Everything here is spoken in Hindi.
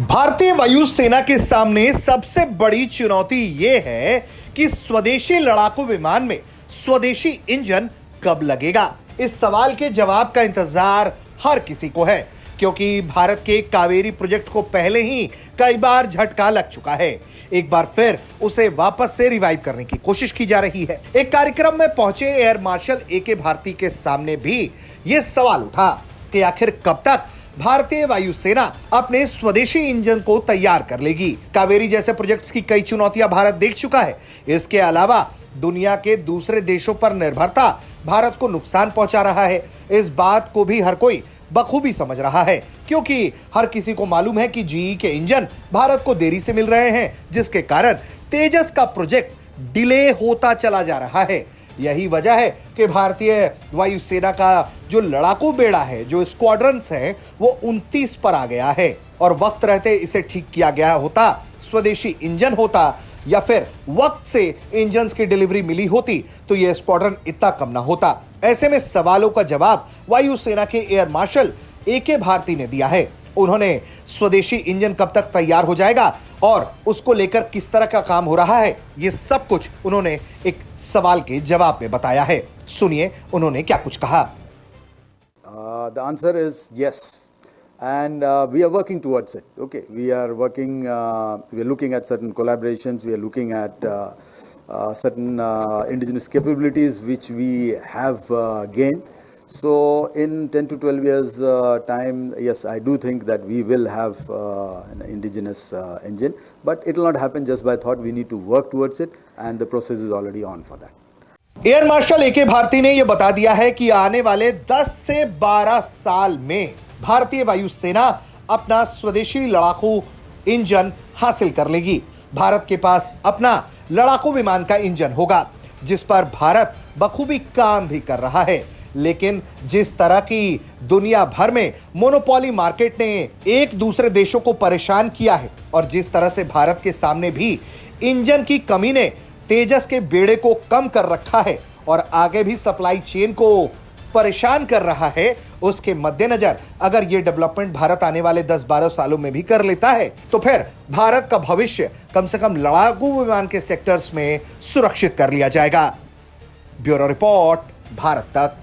भारतीय वायुसेना के सामने सबसे बड़ी चुनौती यह है कि स्वदेशी लड़ाकू विमान में स्वदेशी इंजन कब लगेगा। इस सवाल के जवाब का इंतजार हर किसी को है, क्योंकि भारत के कावेरी प्रोजेक्ट को पहले ही कई बार झटका लग चुका है। एक बार फिर उसे वापस से रिवाइव करने की कोशिश की जा रही है। एक कार्यक्रम में पहुंचे एयर मार्शल ए.के. भारती के सामने भी यह सवाल उठा कि आखिर कब तक भारतीय वायुसेना अपने स्वदेशी इंजन को तैयार कर लेगी। कावेरी जैसे प्रोजेक्ट्स की कई चुनौतियां भारत देख चुका है। इसके अलावा दुनिया के दूसरे देशों पर निर्भरता भारत को नुकसान पहुंचा रहा है। इस बात को भी हर कोई बखूबी समझ रहा है, क्योंकि हर किसी को मालूम है कि जीई के इंजन भारत को देरी से मिल रहे हैं, जिसके कारण तेजस का प्रोजेक्ट डिले होता चला जा रहा है। यही वजह है कि भारतीय वायुसेना का जो लड़ाकू बेड़ा है, जो स्क्वाड्रन्स हैं, वो 29 पर आ गया है और वक्त रहते इसे ठीक किया गया होता, स्वदेशी इंजन होता या फिर वक्त से इंजन्स की डिलीवरी मिली होती तो यह स्क्वाड्रन इतना कम ना होता। ऐसे में सवालों का जवाब वायुसेना के एयर मार्शल ए.के. भारती ने दिया है। उन्होंने स्वदेशी इंजन कब तक तैयार हो जाएगा और उसको लेकर किस तरह का काम हो रहा है, ये सब कुछ उन्होंने एक सवाल के जवाब में बताया है। सुनिए उन्होंने क्या कुछ कहा। The answer is yes, and we are working towards it. Okay, we are working. We are looking at certain collaborations. We are looking at certain indigenous capabilities which we have gained. So in 10 to 12 years time, yes, I do think that we will have an indigenous engine, but it will not happen just by thought. We need to work towards it, and the process is already on for that. Air marshal A K. Bharti ने यह बता दिया है कि आने वाले 10 से 12 साल में भारतीय वायुसेना अपना स्वदेशी लड़ाकू इंजन हासिल कर लेगी। भारत के पास अपना लड़ाकू विमान का इंजन होगा, जिस पर भारत बखूबी काम भी कर रहा है। लेकिन जिस तरह की दुनिया भर में मोनोपोली मार्केट ने एक दूसरे देशों को परेशान किया है और जिस तरह से भारत के सामने भी इंजन की कमी ने तेजस के बेड़े को कम कर रखा है और आगे भी सप्लाई चेन को परेशान कर रहा है, उसके मद्देनजर अगर यह डेवलपमेंट भारत आने वाले 10-12 सालों में भी कर लेता है तो फिर भारत का भविष्य कम से कम लड़ाकू विमान के सेक्टर्स में सुरक्षित कर लिया जाएगा। ब्यूरो रिपोर्ट, भारत तक।